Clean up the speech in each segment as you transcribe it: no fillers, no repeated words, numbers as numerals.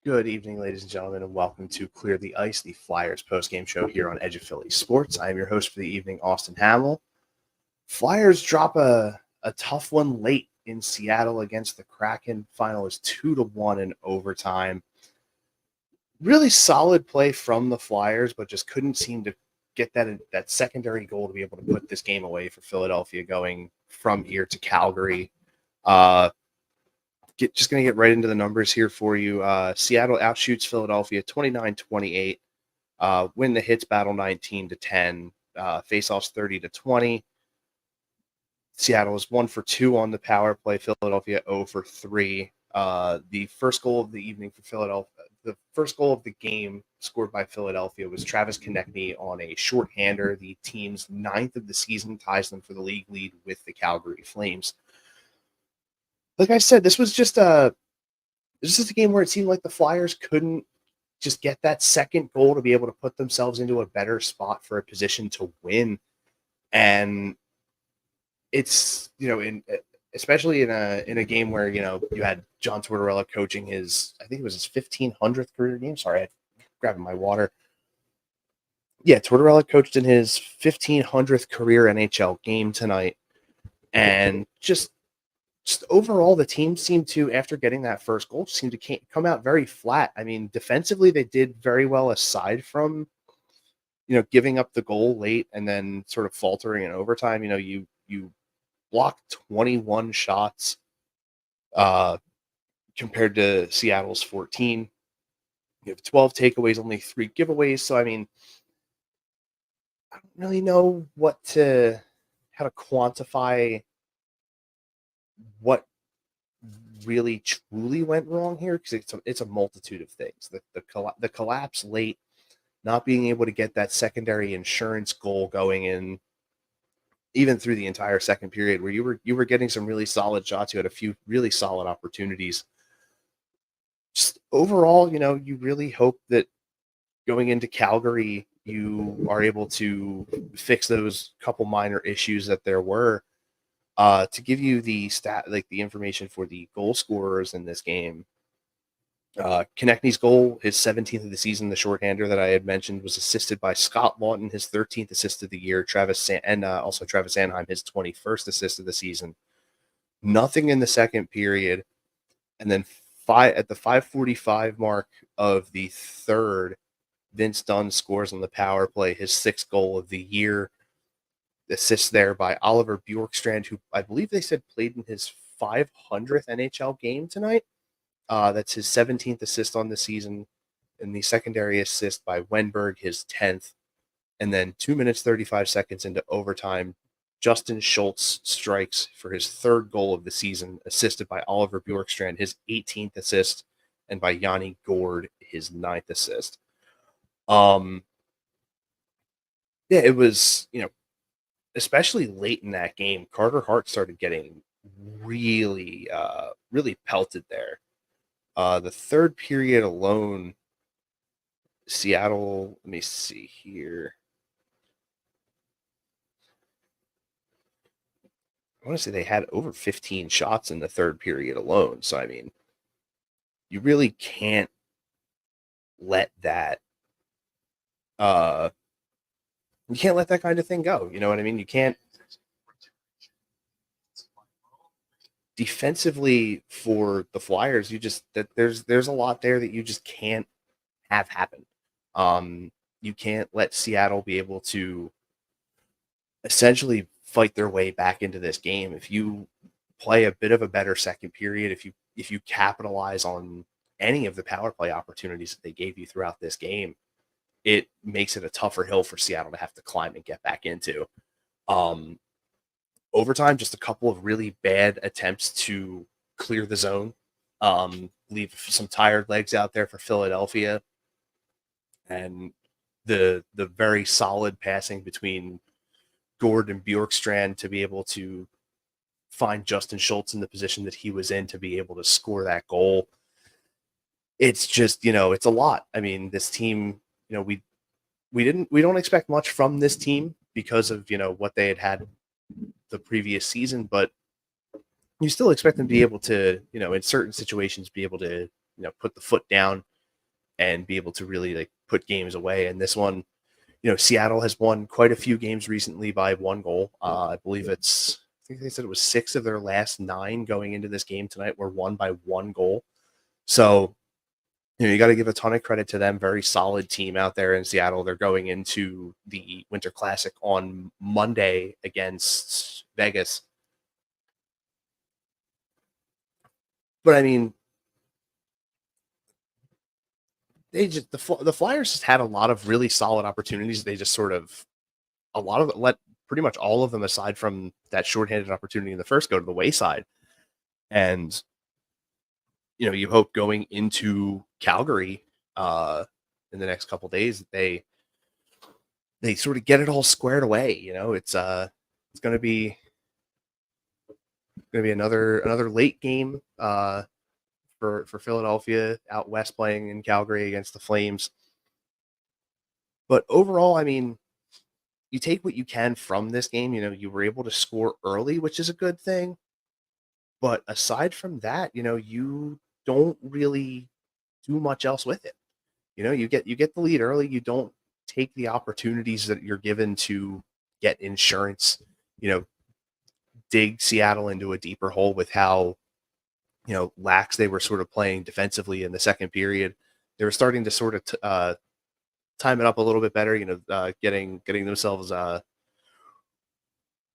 Good evening, ladies and gentlemen, and welcome to Clear the Ice, the Flyers post-game show here on Edge of Philly Sports. I am your host for the evening, Austin Hamill. Flyers drop a tough one late in Seattle against the Kraken. Final is 2-1 in overtime. Really solid play from the Flyers, but just couldn't seem to get that secondary goal to be able to put this game away for Philadelphia going from here to Calgary. Just going to get right into the numbers here for you. Seattle outshoots Philadelphia 29-28. Win the hits battle 19-10. Faceoffs 30-20. Seattle is 1 for 2 on the power play. Philadelphia 0 for 3. The first goal of the evening for Philadelphia, the first goal of the game scored by Philadelphia was Travis Konechny on a shorthander. The team's 9th of the season, ties them for the league lead with the Calgary Flames. Like I said, this was just a game where it seemed like the Flyers couldn't just get that second goal to be able to put themselves into a better spot for a position to win. And it's, especially in a game where, you had John Tortorella coaching I think it was his 1500th career game. Sorry, I'm grabbing my water. Yeah, Tortorella coached in his 1500th career NHL game tonight. And just overall, the team seemed to, after getting that first goal, seemed to come out very flat. I mean, defensively, they did very well aside from, giving up the goal late and then sort of faltering in overtime. You blocked 21 shots compared to Seattle's 14. You have 12 takeaways, only 3 giveaways. So, I mean, I don't really know how to quantify what really truly went wrong here, because it's a multitude of things. The collapse late, not being able to get that secondary insurance goal going in, even through the entire second period, where you were getting some really solid shots. You had a few really solid opportunities. Just overall, you really hope that going into Calgary, you are able to fix those couple minor issues that there were. To give you the the information for the goal scorers in this game, Konechny's goal, his 17th of the season, the shorthander that I had mentioned, was assisted by Scott Lawton, his 13th assist of the year. Also Travis Sanheim, his 21st assist of the season. Nothing in the second period, and then at the 5:45 mark of the third, Vince Dunn scores on the power play, his 6th goal of the year. Assist there by Oliver Bjorkstrand, who I believe they said played in his 500th NHL game tonight. That's his 17th assist on the season, and the secondary assist by Wenberg, his 10th. And then 2 minutes, 35 seconds into overtime, Justin Schultz strikes for his 3rd goal of the season, assisted by Oliver Bjorkstrand, his 18th assist, and by Yanni Gourde, his 9th assist. Yeah, it was, especially late in that game, Carter Hart started getting really, really pelted there. The third period alone, Seattle, let me see here. I want to say they had over 15 shots in the third period alone. So, I mean, you really can't let that, kind of thing go. You know what I mean? You can't. Defensively for the Flyers, there's a lot there that you just can't have happen. You can't let Seattle be able to essentially fight their way back into this game. If you play a bit of a better second period, if you capitalize on any of the power play opportunities that they gave you throughout this game, it makes it a tougher hill for Seattle to have to climb and get back into. Overtime, just a couple of really bad attempts to clear the zone, leave some tired legs out there for Philadelphia, and the very solid passing between Gourde and Bjorkstrand to be able to find Justin Schultz in the position that he was in to be able to score that goal. It's just, it's a lot. I mean, this team, we don't expect much from this team because of, what they had the previous season, but you still expect them to be able to, in certain situations, be able to, put the foot down and be able to really like put games away. And this one, Seattle has won quite a few games recently by 1 goal. I believe I think they said it was 6 of their last 9 going into this game tonight were won by 1 goal. So, you got to give a ton of credit to them. Very solid team out there in Seattle. They're going into the Winter Classic on Monday against Vegas. But I mean, the Flyers just had a lot of really solid opportunities. They just sort of a lot of it let pretty much all of them, aside from that shorthanded opportunity in the first, go to the wayside. And you hope going into Calgary in the next couple days that they sort of get it all squared away. It's going to be another late game for Philadelphia out west playing in Calgary against the Flames. But overall, I mean, you take what you can from this game. You were able to score early, which is a good thing. But aside from that, you don't really do much else with it. You get the lead early. You don't take the opportunities that you're given to get insurance. Dig Seattle into a deeper hole with how lax they were sort of playing defensively in the second period. They were starting to sort of time it up a little bit better. Getting themselves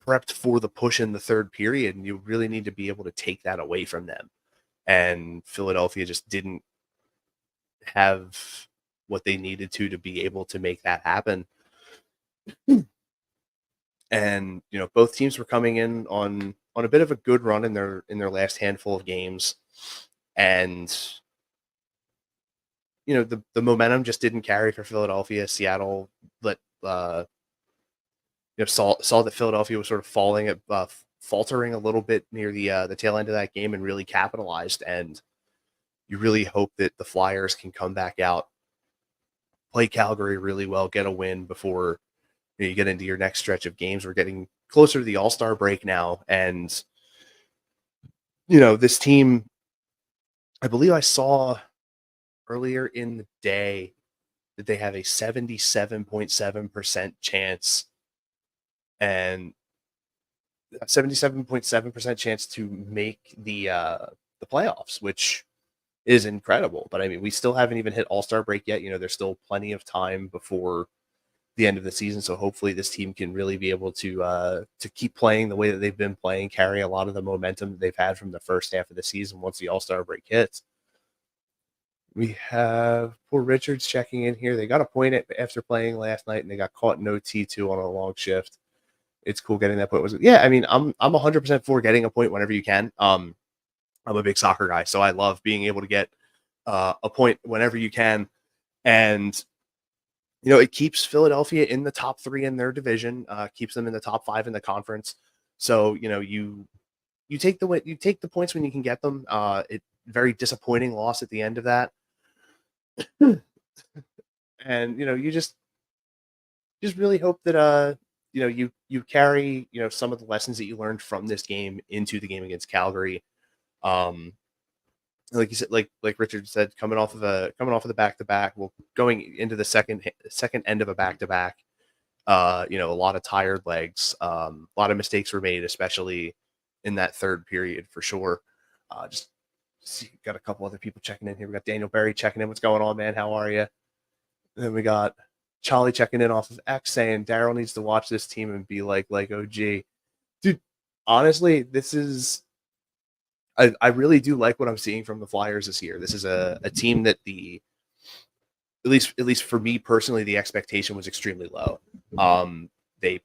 prepped for the push in the third period, and you really need to be able to take that away from them. And Philadelphia just didn't have what they needed to be able to make that happen. And both teams were coming in on a bit of a good run in their last handful of games, and the momentum just didn't carry for Philadelphia. Seattle let saw that Philadelphia was sort of faltering a little bit near the tail end of that game, and really capitalized. And you really hope that the Flyers can come back out, play Calgary really well, get a win before you get into your next stretch of games. We're getting closer to the All-Star break now, and this team, I believe I saw earlier in the day that they have a 77.7% chance, and a 77.7% chance to make the playoffs, which is incredible. But I mean, we still haven't even hit All-Star break yet. There's still plenty of time before the end of the season. So hopefully this team can really be able to keep playing the way that they've been playing, carry a lot of the momentum that they've had from the first half of the season once the All-Star break hits. We have poor Richards checking in here. They got a point after playing last night, and they got caught in OT2 on a long shift. It's cool getting that point. Yeah, I mean, I'm 100% for getting a point whenever you can. I'm a big soccer guy, so I love being able to get a point whenever you can. And it keeps Philadelphia in the top 3 in their division, keeps them in the top 5 in the conference. So you take the points when you can get them. It very disappointing loss at the end of that. And you just really hope that you carry some of the lessons that you learned from this game into the game against Calgary. Like you said, like Richard said, coming off of the back-to-back, well, going into the second end of a back-to-back, a lot of tired legs, a lot of mistakes were made, especially in that third period for sure. Just see, got a couple other people checking in here. We got Daniel Berry checking in. What's going on, man? How are you? And then we got Charlie checking in off of X saying Daryl needs to watch this team and be like OG. Dude, honestly, this is I really do like what I'm seeing from the Flyers this year. This is a team that at least for me personally, the expectation was extremely low. They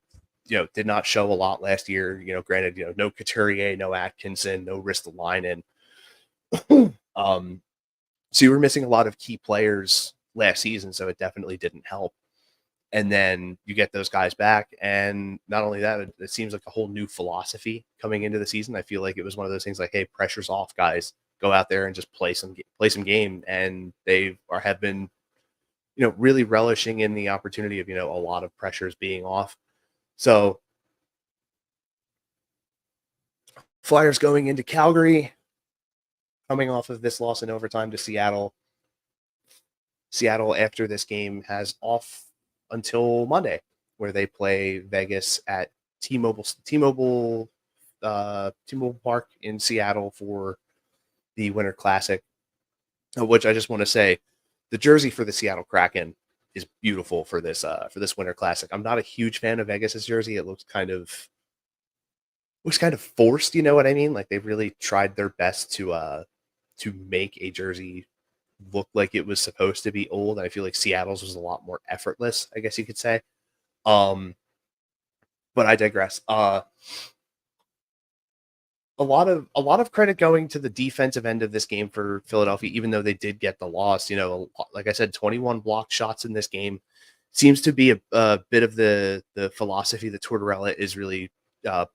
did not show a lot last year. Granted, no Couturier, no Atkinson, no Ristolainen. So you were missing a lot of key players last season, so it definitely didn't help. And then you get those guys back, and not only that, it seems like a whole new philosophy coming into the season. I feel like it was one of those things like, hey, pressure's off, guys. Go out there and just play some game. And they have been, really relishing in the opportunity of, a lot of pressures being off. So Flyers going into Calgary, coming off of this loss in overtime to Seattle, Seattle, after this game, has off until Monday, where they play Vegas at T-Mobile Park in Seattle for the Winter Classic. Which I just want to say, the jersey for the Seattle Kraken is beautiful for this Winter Classic. I'm not a huge fan of Vegas's jersey. It looks kind of forced. You know what I mean? Like they really tried their best to make a jersey look like it was supposed to be old. I feel like Seattle's was a lot more effortless, I guess you could say. Um, but I digress. A lot of credit going to the defensive end of this game for Philadelphia, even though they did get the loss. You know, like I said, 21 block shots in this game seems to be a bit of the philosophy that Tortorella is really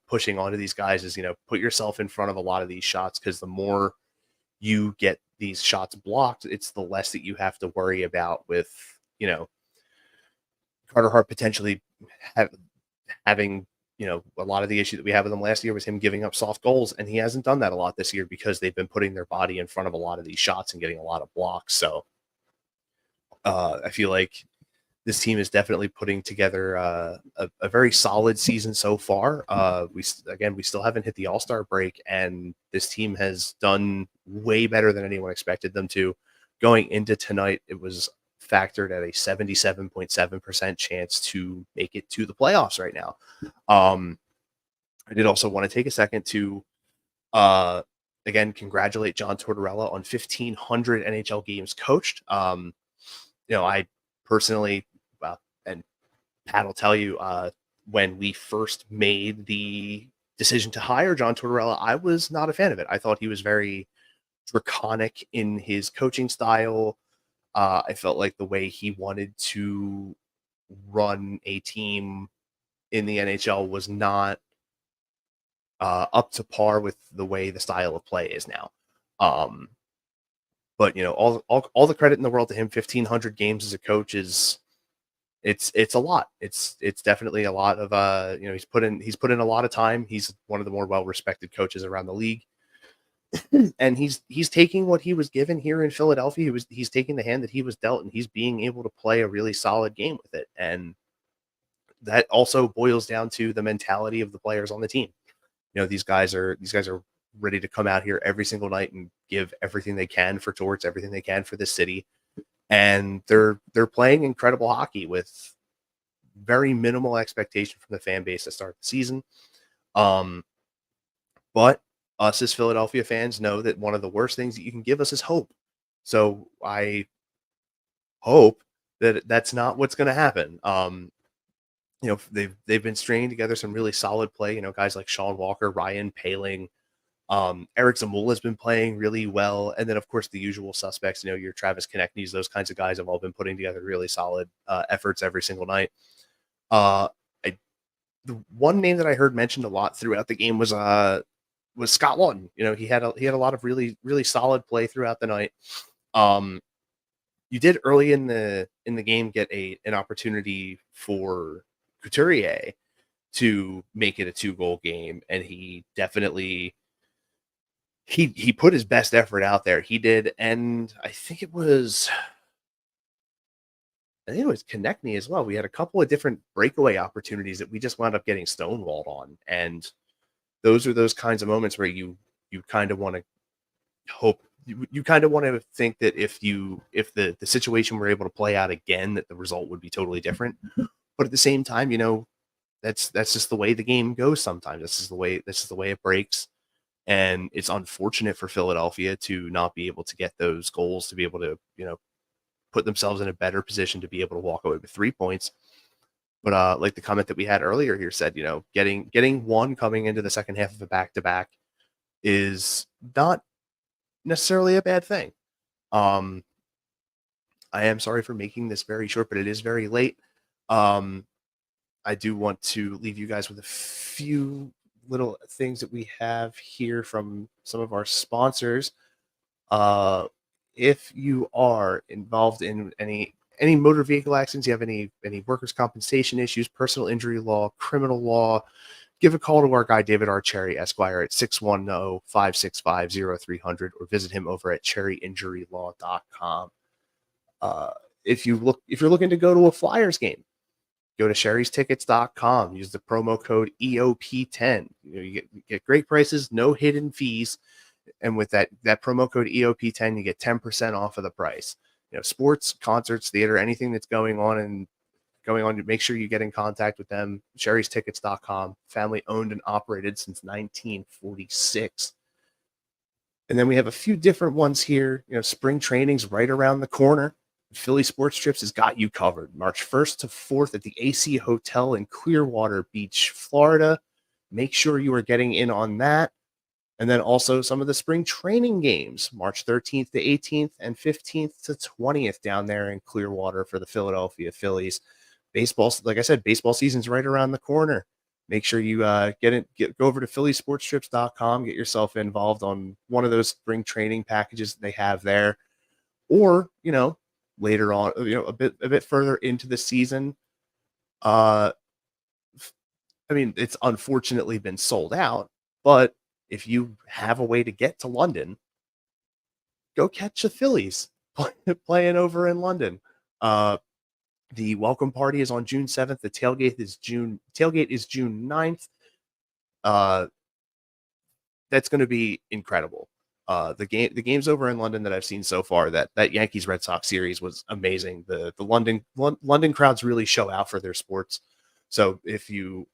pushing onto these guys. Is, put yourself in front of a lot of these shots, because the more you get these shots blocked, it's the less that you have to worry about with, Carter Hart potentially having, a lot of the issue that we had with him last year was him giving up soft goals, and he hasn't done that a lot this year because they've been putting their body in front of a lot of these shots and getting a lot of blocks. So I feel like this team is definitely putting together a very solid season so far. We still haven't hit the All-Star break, and this team has done way better than anyone expected them to. Going into tonight, it was factored at a 77.7% chance to make it to the playoffs right now. I did also want to take a second to again congratulate John Tortorella on 1,500 NHL games coached. I personally, and Pat will tell you, when we first made the decision to hire John Tortorella, I was not a fan of it. I thought he was very draconic in his coaching style. I felt like the way he wanted to run a team in the NHL was not up to par with the way the style of play is now. But all the credit in the world to him. 1,500 games as a coach is it's a lot. It's definitely a lot of he's put in a lot of time. He's one of the more well respected coaches around the league. And he's taking what he was given here in Philadelphia. He's taking the hand that he was dealt, and he's being able to play a really solid game with it. And that also boils down to the mentality of the players on the team. These guys are ready to come out here every single night and give everything they can for Torts, everything they can for this city. And they're playing incredible hockey with very minimal expectation from the fan base to start the season. But us as Philadelphia fans know that one of the worst things that you can give us is hope. So I hope that that's not what's going to happen. They've been stringing together some really solid play. Guys like Sean Walker, Ryan Paling, Eric Zamula has been playing really well. And then, of course, the usual suspects, your Travis Konechny's, those kinds of guys have all been putting together really solid efforts every single night. The one name that I heard mentioned a lot throughout the game was Scott Laughton. He had a lot of really, really solid play throughout the night. You did early in the game get an opportunity for Couturier to make it a 2-goal game, and he definitely he put his best effort out there. He did, and I think it was Konechny as well. We had a couple of different breakaway opportunities that we just wound up getting stonewalled on, and those are those kinds of moments where you kind of want to hope, you kind of want to think that if the situation were able to play out again, that the result would be totally different. But at the same time, that's just the way the game goes sometimes. This is the way it breaks. And it's unfortunate for Philadelphia to not be able to get those goals, to be able to, put themselves in a better position to be able to walk away with 3 points. But like the comment that we had earlier here said, getting one coming into the second half of a back-to-back is not necessarily a bad thing. I am sorry for making this very short, but it is very late. I do want to leave you guys with a few little things that we have here from some of our sponsors. If you are involved in any motor vehicle accidents, you have any workers' compensation issues, personal injury law, criminal law, give a call to our guy, David R. Cherry, Esquire, at 610-565-0300, or visit him over at cherryinjurylaw.com. if you're looking to go to a Flyers game, go to sherrystickets.com. Use the promo code EOP10. You get great prices, no hidden fees, and with that promo code EOP10, you get 10% off of the price. Sports, concerts, theater, anything that's going on, make sure you get in contact with them. sherrystickets.com, family owned and operated since 1946. And then we have a few different ones here. Spring training's right around the corner. Philly Sports Trips has got you covered. March 1st to 4th at the AC Hotel in Clearwater Beach, Florida. Make sure you are getting in on that. And then also some of the spring training games, March 13th to 18th and 15th to 20th down there in Clearwater for the Philadelphia Phillies. Baseball, like I said, baseball season's right around the corner. Make sure you go over to phillysportstrips.com, get yourself involved on one of those spring training packages that they have there. Or, later on, a bit further into the season. It's unfortunately been sold out, but if you have a way to get to London, go catch the Phillies playing over in London. The welcome party is on June 7th. The tailgate is June 9th. That's going to be incredible. The games over in London that I've seen so far, that Yankees Red Sox series was amazing. The London crowds really show out for their sports. So if you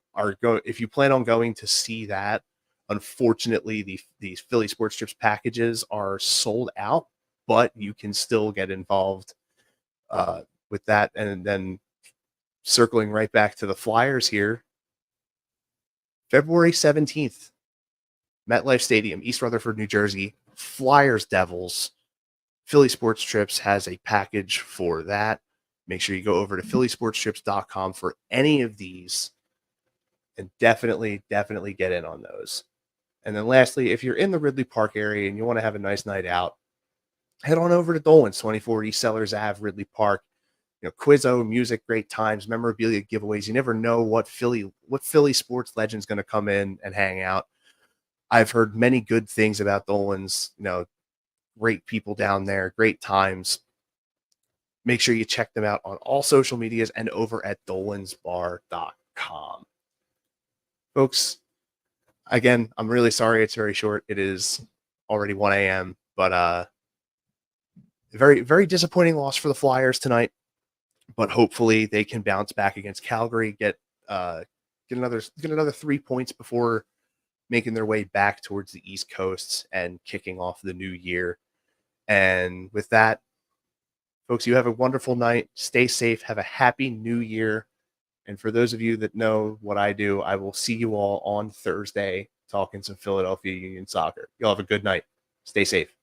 plan on going to see that, unfortunately the Philly Sports Trips packages are sold out, but you can still get involved with that. And then circling right back to the Flyers here, February 17th, MetLife Stadium, East Rutherford, New Jersey, Flyers Devils. Philly Sports Trips has a package for that. Make sure you go over to phillysportstrips.com for any of these and definitely get in on those. And then lastly, if you're in the Ridley Park area and you want to have a nice night out, head on over to Dolan's, 2040 Sellers Ave, Ridley Park. Quizzo, music, great times, memorabilia giveaways. You never know what Philly sports legend's going to come in and hang out. I've heard many good things about Dolan's, great people down there, great times. Make sure you check them out on all social medias and over at dolansbar.com. Folks, again, I'm really sorry it's very short. It is already 1 a.m., but very, very disappointing loss for the Flyers tonight. But hopefully they can bounce back against Calgary, get another 3 points before making their way back towards the East Coast and kicking off the new year. And with that, folks, you have a wonderful night. Stay safe. Have a happy new year. And for those of you that know what I do, I will see you all on Thursday talking some Philadelphia Union soccer. You'll have a good night. Stay safe.